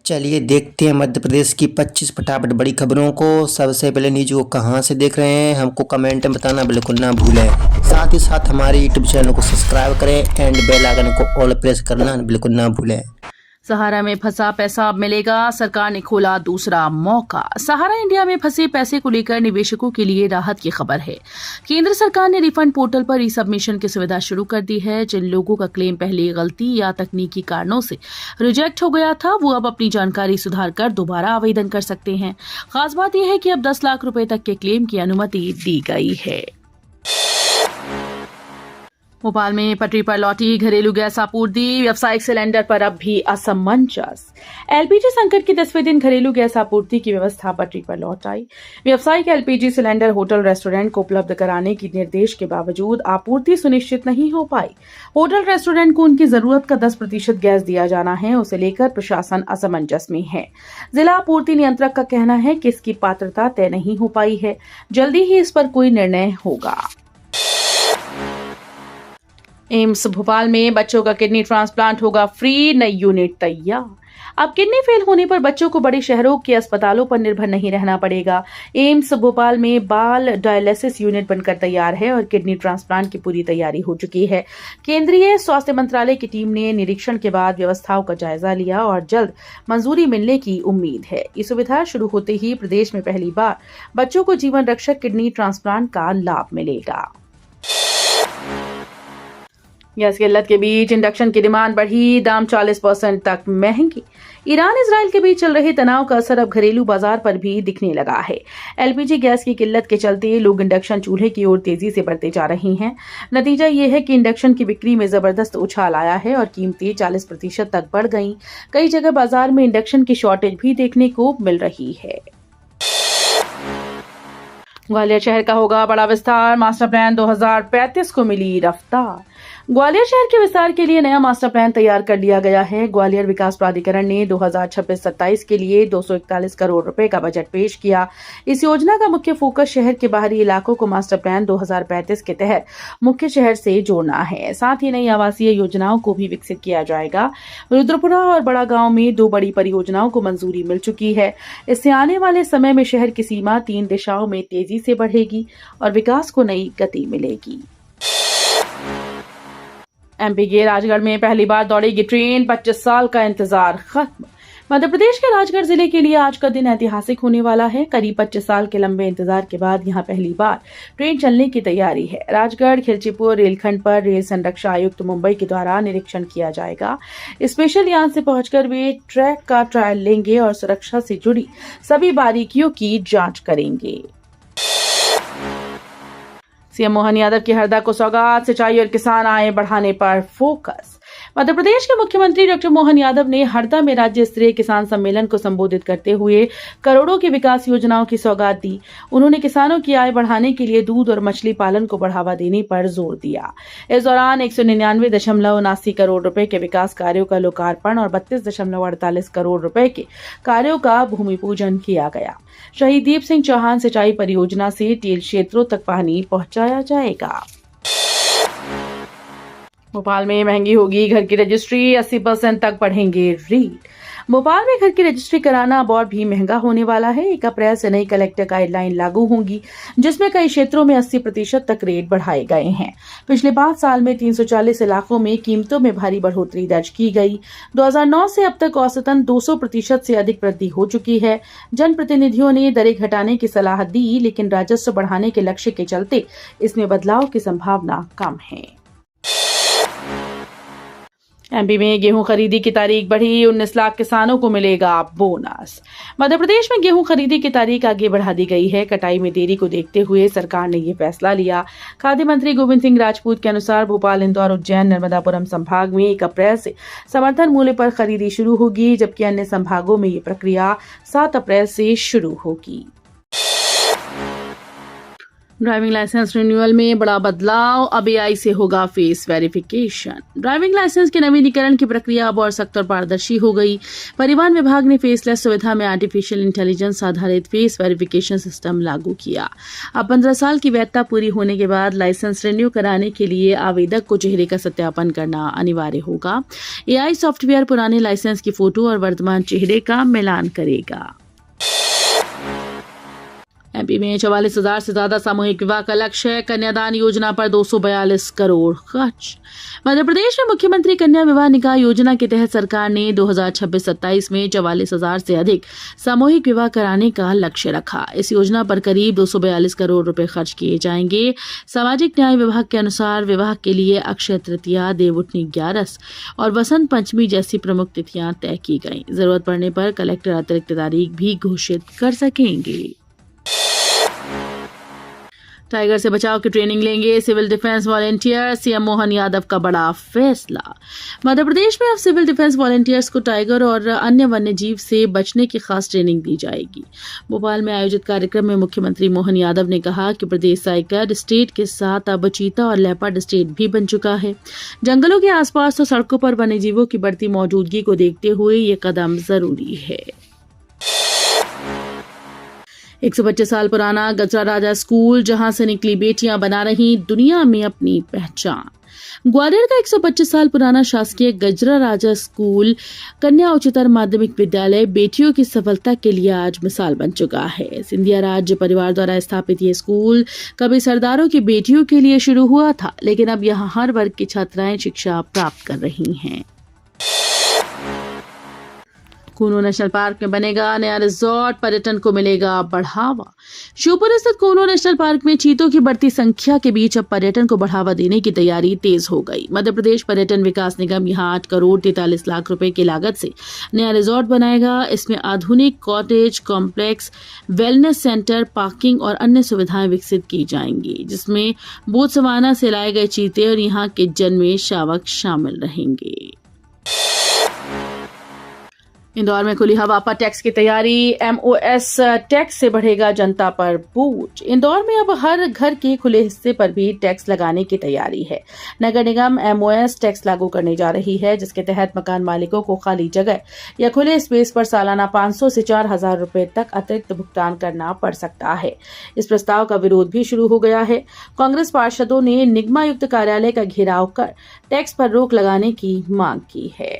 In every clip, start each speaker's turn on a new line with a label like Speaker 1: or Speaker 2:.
Speaker 1: चलिए देखते हैं मध्य प्रदेश की 25 फटाफट बड़ी खबरों को। सबसे पहले न्यूज को कहां से देख रहे हैं हमको कमेंट में बताना बिल्कुल ना भूलें। साथ ही साथ हमारे यूट्यूब चैनल को सब्सक्राइब करें एंड बेल आइकन को ऑल प्रेस करना बिल्कुल ना भूलें।
Speaker 2: सहारा में फंसा पैसा अब मिलेगा, सरकार ने खोला दूसरा मौका। सहारा इंडिया में फंसे पैसे को लेकर निवेशकों के लिए राहत की खबर है। केंद्र सरकार ने रिफंड पोर्टल पर ई सबमिशन की सुविधा शुरू कर दी है। जिन लोगों का क्लेम पहले गलती या तकनीकी कारणों से रिजेक्ट हो गया था, वो अब अपनी जानकारी सुधार कर दोबारा आवेदन कर सकते हैं। खास बात यह है कि अब 10 लाख रुपए तक के क्लेम की अनुमति दी गई है। भोपाल में पटरी पर लौटी घरेलू गैस आपूर्ति, व्यावसायिक सिलेंडर पर अब भी असमंजस। एलपीजी संकट के 10वें दिन घरेलू गैस आपूर्ति की व्यवस्था पटरी पर लौट आई। व्यावसायिक एलपीजी सिलेंडर होटल रेस्टोरेंट को उपलब्ध कराने की निर्देश के बावजूद आपूर्ति सुनिश्चित नहीं हो पाई। होटल रेस्टोरेंट को उनकी जरूरत का 10% गैस दिया जाना है, उसे लेकर प्रशासन असमंजस में है। जिला आपूर्ति नियंत्रक का कहना है कि इसकी पात्रता तय नहीं हो पाई है, जल्दी ही इस पर कोई निर्णय होगा। एम्स भोपाल में बच्चों का किडनी ट्रांसप्लांट होगा फ्री, नई यूनिट तैयार। अब किडनी फेल होने पर बच्चों को बड़े शहरों के अस्पतालों पर निर्भर नहीं रहना पड़ेगा। एम्स भोपाल में बाल डायलिसिस यूनिट बनकर तैयार है और किडनी ट्रांसप्लांट की पूरी तैयारी हो चुकी है। केंद्रीय स्वास्थ्य मंत्रालय की टीम ने निरीक्षण के बाद व्यवस्थाओं का जायजा लिया और जल्द मंजूरी मिलने की उम्मीद है। ये सुविधा शुरू होते ही प्रदेश में पहली बार बच्चों को जीवन रक्षक किडनी ट्रांसप्लांट का लाभ मिलेगा। गैस की किल्लत के बीच इंडक्शन की डिमांड बढ़ी, दाम 40% तक महंगी। ईरान इजराइल के बीच चल रहे तनाव का असर अब घरेलू बाजार पर भी दिखने लगा है। एलपीजी गैस की किल्लत के चलते लोग इंडक्शन चूल्हे की ओर तेजी से बढ़ते जा रहे हैं। नतीजा ये है कि इंडक्शन की बिक्री में जबरदस्त उछाल आया है और कीमतें 40% तक बढ़ गईं। कई जगह बाजार में इंडक्शन की शॉर्टेज भी देखने को मिल रही है। ग्वालियर शहर का होगा बड़ा विस्तार, मास्टर प्लान 2035 को मिली रफ्तार। ग्वालियर शहर के विस्तार के लिए नया मास्टर प्लान तैयार कर लिया गया है। ग्वालियर विकास प्राधिकरण ने 2026-27 के लिए 241 करोड़ रुपए का बजट पेश किया। इस योजना का मुख्य फोकस शहर के बाहरी इलाकों को मास्टर प्लान 2035 के तहत मुख्य शहर से जोड़ना है। साथ ही नई आवासीय योजनाओं को भी विकसित किया जाएगा। रुद्रपुरा और बड़ा गांव में 2 बड़ी परियोजनाओं को मंजूरी मिल चुकी है। इससे आने वाले समय में शहर की सीमा 3 दिशाओं में तेजी से बढ़ेगी और विकास को नई गति मिलेगी। एमपी के राजगढ़ में पहली बार दौड़ेगी ट्रेन, 25 साल का इंतजार खत्म। मध्य प्रदेश के राजगढ़ जिले के लिए आज का दिन ऐतिहासिक होने वाला है। करीब 25 साल के लंबे इंतजार के बाद यहां पहली बार ट्रेन चलने की तैयारी है। राजगढ़ खिलचीपुर रेलखंड पर रेल संरक्षण आयुक्त मुंबई के द्वारा निरीक्षण किया जाएगा। स्पेशल यान से पहुंचकर वे ट्रैक का ट्रायल लेंगे और सुरक्षा से जुड़ी सभी बारीकियों की जांच करेंगे। सीएम मोहन यादव की हरदा को सौगात, सिंचाई और किसान आय बढ़ाने पर फोकस। मध्य प्रदेश के मुख्यमंत्री डॉक्टर मोहन यादव ने हरदा में राज्य स्तरीय किसान सम्मेलन को संबोधित करते हुए करोड़ों की विकास योजनाओं की सौगात दी। उन्होंने किसानों की आय बढ़ाने के लिए दूध और मछली पालन को बढ़ावा देने पर जोर दिया। इस दौरान 199.79 करोड़ रुपए के विकास कार्यों का लोकार्पण और 32.48 करोड़ रुपए के कार्यों का भूमि पूजन किया गया। शहीद दीप सिंह चौहान सिंचाई परियोजना से टेल क्षेत्रों तक पानी पहुंचाया जाएगा। भोपाल में महंगी होगी घर की रजिस्ट्री, 80% तक बढ़ेंगे रेट। भोपाल में घर की रजिस्ट्री कराना अब और भी महंगा होने वाला है। 1 अप्रैल से नई कलेक्टर गाइडलाइन लागू होंगी, जिसमें कई क्षेत्रों में 80% तक रेट बढ़ाए गए हैं। पिछले 5 साल में 340 इलाकों में कीमतों में भारी बढ़ोतरी दर्ज की गई। 2009 से अब तक औसतन 200% से अधिक वृद्धि हो चुकी है। जनप्रतिनिधियों ने दरें घटाने की सलाह दी, लेकिन राजस्व बढ़ाने के लक्ष्य के चलते इसमें बदलाव की संभावना कम है। एमपी में गेहूं खरीदी की तारीख बढ़ी, 19 लाख किसानों को मिलेगा बोनस। मध्य प्रदेश में गेहूं खरीदी की तारीख आगे बढ़ा दी गई है। कटाई में देरी को देखते हुए सरकार ने ये फैसला लिया। खाद्य मंत्री गोविंद सिंह राजपूत के अनुसार भोपाल, इंदौर, उज्जैन, नर्मदापुरम संभाग में 1 अप्रैल से समर्थन मूल्य पर खरीदी शुरू होगी, जबकि अन्य संभागों में ये प्रक्रिया 7 अप्रैल से शुरू होगी। ड्राइविंग लाइसेंस रिन्यूअल में बड़ा बदलाव, अब एआई से होगा फेस वेरिफिकेशन। ड्राइविंग लाइसेंस के नवीनीकरण की प्रक्रिया अब और सख्त और पारदर्शी हो गई। परिवहन विभाग ने फेसलेस सुविधा में आर्टिफिशियल इंटेलिजेंस आधारित फेस वेरिफिकेशन सिस्टम लागू किया। अब 15 साल की वैधता पूरी होने के बाद लाइसेंस रिन्यू कराने के लिए आवेदक को चेहरे का सत्यापन करना अनिवार्य होगा। एआई सॉफ्टवेयर पुराने लाइसेंस की फोटो और वर्तमान चेहरे का मिलान करेगा। एमपी में 44,000 से ज्यादा सामूहिक विवाह का लक्ष्य, कन्यादान योजना पर 242 करोड़ खर्च। मध्य प्रदेश में मुख्यमंत्री कन्या विवाह निकाह योजना के तहत सरकार ने 2026-27 में 44,000 से अधिक सामूहिक विवाह कराने का लक्ष्य रखा। इस योजना पर करीब 242 करोड़ रुपए खर्च किए जाएंगे। सामाजिक न्याय विभाग के अनुसार विवाह के लिए अक्षय तृतीया, देवउठनी 11 और वसंत पंचमी जैसी प्रमुख तिथियां तय की गई। जरूरत पड़ने पर कलेक्टर अतिरिक्त तारीख भी घोषित कर सकेंगे। टाइगर से बचाव की ट्रेनिंग लेंगे civil defence volunteer, CM Mohan Yadav का बड़ा फैसला। मध्य प्रदेश में अब सिविल डिफेंस वॉलेंटियर्स को टाइगर और अन्य वन्य जीव से बचने की खास ट्रेनिंग दी जाएगी। भोपाल में आयोजित कार्यक्रम में मुख्यमंत्री मोहन यादव ने कहा कि प्रदेश टाइगर स्टेट के साथ अब चीता और लेपर्ड स्टेट भी बन चुका है। जंगलों के आसपास और सड़कों पर वन्य जीवों की बढ़ती मौजूदगी को देखते हुए ये कदम जरूरी है। 125 साल पुराना गजरा राजा स्कूल, जहां से निकली बेटियां बना रही दुनिया में अपनी पहचान। ग्वालियर का 125 साल पुराना शासकीय गजरा राजा स्कूल कन्या उच्चतर माध्यमिक विद्यालय बेटियों की सफलता के लिए आज मिसाल बन चुका है। सिंधिया राज्य परिवार द्वारा स्थापित ये स्कूल कभी सरदारों की बेटियों के लिए शुरू हुआ था, लेकिन अब यहाँ हर वर्ग की छात्राएं शिक्षा प्राप्त कर रही हैं। कूनो नेशनल पार्क में बनेगा नया रिजॉर्ट, पर्यटन को मिलेगा बढ़ावा। श्योपुर स्थित कूनो नेशनल पार्क में चीतों की बढ़ती संख्या के बीच अब पर्यटन को बढ़ावा देने की तैयारी तेज हो गई। मध्य प्रदेश पर्यटन विकास निगम यहां 8 करोड़ 43 लाख रुपए की लागत से नया रिजॉर्ट बनाएगा। इसमें आधुनिक cottage complex, wellness centre, parking और अन्य सुविधाएं विकसित की जाएंगी, जिसमें बोत्सवाना से लाए गए चीते और यहाँ के जन्मे शावक शामिल रहेंगे। इंदौर में खुली हवा पर टैक्स की तैयारी, एमओएस टैक्स से बढ़ेगा जनता पर बोझ। इंदौर में अब हर घर के खुले हिस्से पर भी टैक्स लगाने की तैयारी है। नगर निगम एमओएस टैक्स लागू करने जा रही है, जिसके तहत मकान मालिकों को खाली जगह या खुले स्पेस पर सालाना 500 से 4,000 रुपए तक अतिरिक्त भुगतान करना पड़ सकता है। इस प्रस्ताव का विरोध भी शुरू हो गया है। कांग्रेस पार्षदों ने निगमायुक्त कार्यालय का घेराव कर टैक्स पर रोक लगाने की मांग की है।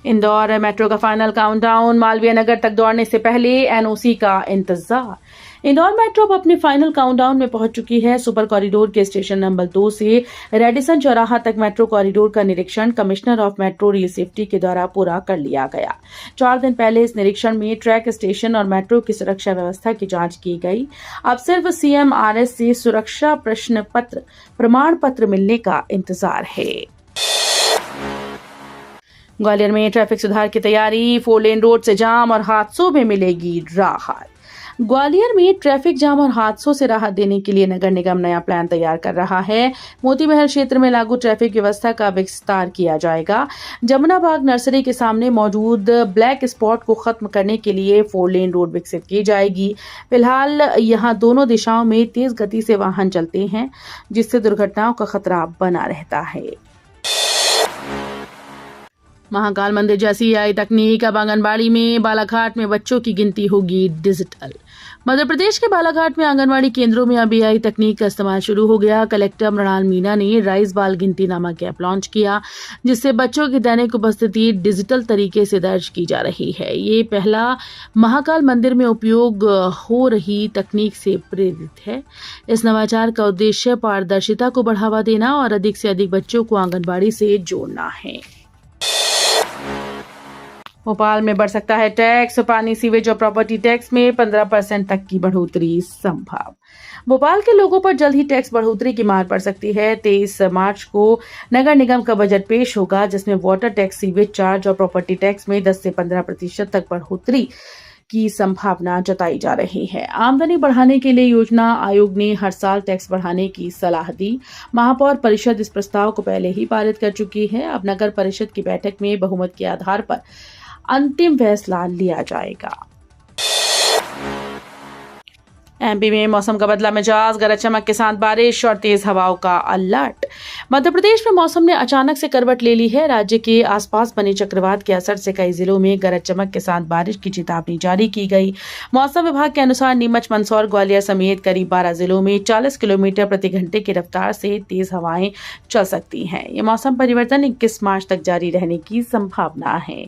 Speaker 2: इंदौर मेट्रो का फाइनल काउंटडाउन, मालवीय नगर तक दौड़ने से पहले एनओसी का इंतजार। इंदौर मेट्रो अब अपने फाइनल काउंटडाउन में पहुंच चुकी है। सुपर कॉरिडोर के स्टेशन नंबर 2 से रेडिसन चौराहा तक मेट्रो कॉरिडोर का निरीक्षण commissioner of metro rail safety के द्वारा पूरा कर लिया गया। 4 दिन पहले इस निरीक्षण में ट्रैक स्टेशन और मेट्रो की सुरक्षा व्यवस्था की जांच की गई। अब सिर्फ सीएमआरएस से सुरक्षा प्रमाण पत्र मिलने का इंतजार है। ग्वालियर में ट्रैफिक सुधार की तैयारी, 4 लेन रोड से जाम और हादसों में मिलेगी राहत। ग्वालियर में ट्रैफिक जाम और हादसों से राहत देने के लिए नगर निगम नया प्लान तैयार कर रहा है। मोती महल क्षेत्र में लागू ट्रैफिक व्यवस्था का विस्तार किया जाएगा। जमुना बाग नर्सरी के सामने मौजूद ब्लैक स्पॉट को खत्म करने के लिए 4 लेन रोड विकसित की जाएगी। फिलहाल यहां दोनों दिशाओं में तेज गति से वाहन चलते हैं, जिससे दुर्घटनाओं का खतरा बना रहता है। महाकाल मंदिर जैसी आई तकनीक, अब आंगनबाड़ी में बालाघाट में बच्चों की गिनती होगी डिजिटल। मध्य प्रदेश के बालाघाट में आंगनबाड़ी केंद्रों में अब एआई तकनीक का इस्तेमाल शुरू हो गया। कलेक्टर मृणाल मीना ने राइस बाल गिनती नामक ऐप लॉन्च किया, जिससे बच्चों की दैनिक उपस्थिति डिजिटल तरीके से दर्ज की जा रही है। ये पहला महाकाल मंदिर में उपयोग हो रही तकनीक से प्रेरित है। इस नवाचार का उद्देश्य पारदर्शिता को बढ़ावा देना और अधिक से अधिक बच्चों को आंगनबाड़ी से जोड़ना है। भोपाल में बढ़ सकता है टैक्स, पानी, सीवेज और प्रॉपर्टी टैक्स में 15% तक की बढ़ोतरी संभव। भोपाल के लोगों पर जल्द ही टैक्स बढ़ोतरी की मार पड़ सकती है। 23 मार्च को नगर निगम का बजट पेश होगा, जिसमें वाटर टैक्स, सीवेज चार्ज और प्रॉपर्टी टैक्स में 10 से 15% तक बढ़ोतरी की संभावना जताई जा रही है। आमदनी बढ़ाने के लिए योजना आयोग ने हर साल टैक्स बढ़ाने की सलाह दी। महापौर परिषद इस प्रस्ताव को पहले ही पारित कर चुकी है। अब नगर परिषद की बैठक में बहुमत के आधार पर अंतिम फैसला लिया जाएगा। एमपी में मौसम का बदला मिजाज, गरज चमक के साथ बारिश और तेज हवाओं का अलर्ट। मध्य प्रदेश में मौसम ने अचानक से करवट ले ली है। राज्य के आसपास बने चक्रवात के असर से कई जिलों में गरज चमक के साथ बारिश की चेतावनी जारी की गई। मौसम विभाग के अनुसार नीमच, मंदसौर, ग्वालियर समेत करीब 12 जिलों में 40 किलोमीटर प्रति घंटे की रफ्तार से तेज हवाएं चल सकती हैं। ये मौसम परिवर्तन 21 मार्च तक जारी रहने की संभावना है।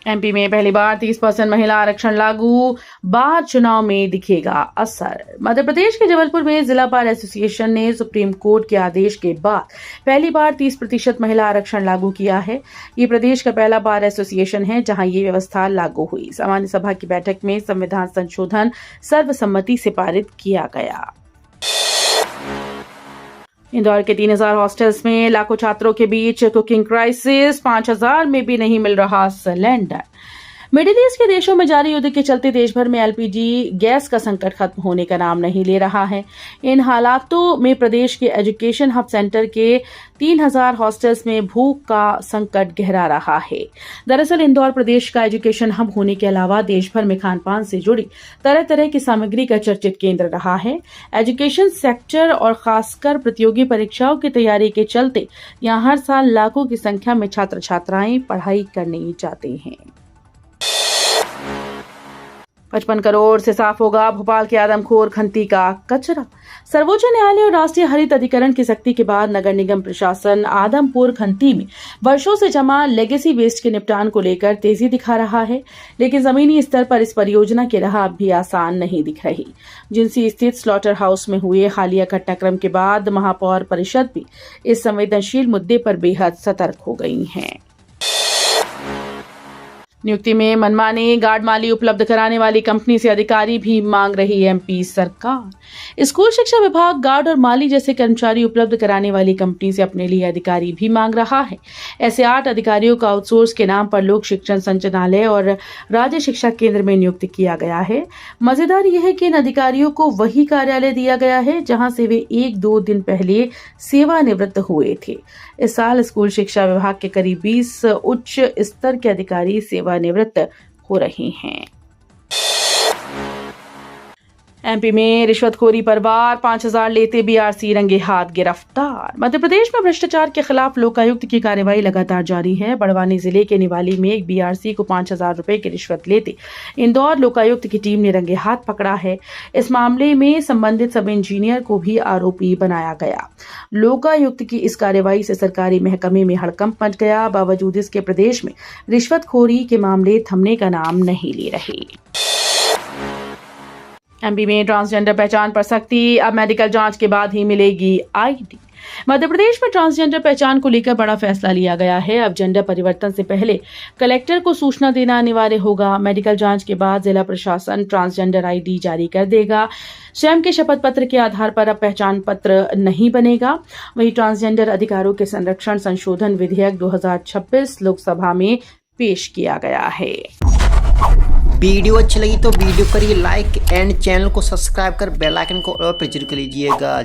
Speaker 2: एमपी में पहली बार 30% महिला आरक्षण लागू, बार चुनाव में दिखेगा असर। मध्य प्रदेश के जबलपुर में जिला बार एसोसिएशन ने सुप्रीम कोर्ट के आदेश के बाद पहली बार 30% महिला आरक्षण लागू किया है। ये प्रदेश का पहला बार एसोसिएशन है जहां ये व्यवस्था लागू हुई। सामान्य सभा की बैठक में संविधान संशोधन सर्वसम्मति से पारित किया गया। इंदौर के 3000 हॉस्टल्स में लाखों छात्रों के बीच कुकिंग क्राइसिस, 5000 में भी नहीं मिल रहा सिलेंडर। मिडिल ईस्ट के देशों में जारी युद्ध के चलते देश भर में एलपीजी गैस का संकट खत्म होने का नाम नहीं ले रहा है। इन हालातों में प्रदेश के एजुकेशन हब सेंटर के 3000 हॉस्टल्स में भूख का संकट गहरा रहा है। दरअसल इंदौर प्रदेश का एजुकेशन हब होने के अलावा देश भर में खान-पान से जुड़ी तरह तरह की सामग्री का चर्चित केंद्र रहा है। एजुकेशन सेक्टर और खासकर प्रतियोगी परीक्षाओं की तैयारी के चलते यहाँ हर साल लाखों की संख्या में छात्र छात्राएं पढ़ाई करने जाते हैं। 55 करोड़ से साफ होगा भोपाल के आदमखोर खंती का कचरा। सर्वोच्च न्यायालय और राष्ट्रीय हरित अधिकरण की सख्ती के बाद नगर निगम प्रशासन आदमपुर खंती में वर्षों से जमा लेगेसी वेस्ट के निपटान को लेकर तेजी दिखा रहा है, लेकिन जमीनी स्तर पर इस परियोजना की राह अब भी आसान नहीं दिख रही। जिंसी स्थित स्लॉटर हाउस में हुए हालिया घटनाक्रम के बाद महापौर परिषद भी इस संवेदनशील मुद्दे पर बेहद सतर्क हो गई है। नियुक्ति में मनमानी, गार्ड माली उपलब्ध कराने वाली कंपनी से अधिकारी भी मांग रही एमपी सरकार। स्कूल शिक्षा विभाग गार्ड और माली जैसे कर्मचारी उपलब्ध कराने वाली कंपनी से अपने लिए अधिकारी भी मांग रहा है। ऐसे 8 अधिकारियों का आउटसोर्स के नाम पर लोक शिक्षण संचालनालय और राज्य शिक्षा केंद्र में नियुक्त किया गया है। मजेदार यह है कि इन अधिकारियों को वही कार्यालय दिया गया है जहां से वे 1-2 दिन पहले सेवानिवृत्त हुए थे। इस साल स्कूल शिक्षा विभाग के करीब 20 उच्च स्तर के अधिकारी सेवानिवृत्त हो रहे हैं। एमपी में रिश्वतखोरी पर वार, 5000 लेते बीआरसी रंगे हाथ गिरफ्तार। मध्य प्रदेश में भ्रष्टाचार के खिलाफ लोकायुक्त की कार्रवाई लगातार जारी है। बड़वानी जिले के निवाली में एक बीआरसी को 5000 रुपए की रिश्वत लेते इंदौर लोकायुक्त की टीम ने रंगे हाथ पकड़ा है। इस मामले में संबंधित सब इंजीनियर को भी आरोपी बनाया गया। लोकायुक्त की इस कार्रवाई से सरकारी महकमे में हड़कंप मच गया। बावजूद इसके प्रदेश में रिश्वतखोरी के मामले थमने का नाम नहीं ले रहे। एमपी में ट्रांसजेंडर पहचान पर सख्ती, अब मेडिकल जांच के बाद ही मिलेगी आईडी। मध्य प्रदेश में ट्रांसजेंडर पहचान को लेकर बड़ा फैसला लिया गया है। अब जेंडर परिवर्तन से पहले कलेक्टर को सूचना देना अनिवार्य होगा। मेडिकल जांच के बाद जिला प्रशासन ट्रांसजेंडर आईडी जारी कर देगा। स्वयं के शपथ पत्र के आधार पर अब पहचान पत्र नहीं बनेगा। वहीं ट्रांसजेंडर अधिकारों के संरक्षण संशोधन विधेयक 2026 लोकसभा में पेश किया गया है।
Speaker 1: वीडियो अच्छी लगी तो वीडियो करिए लाइक एंड चैनल को सब्सक्राइब कर बेल आइकन को और पर जरूर कर लीजिएगा।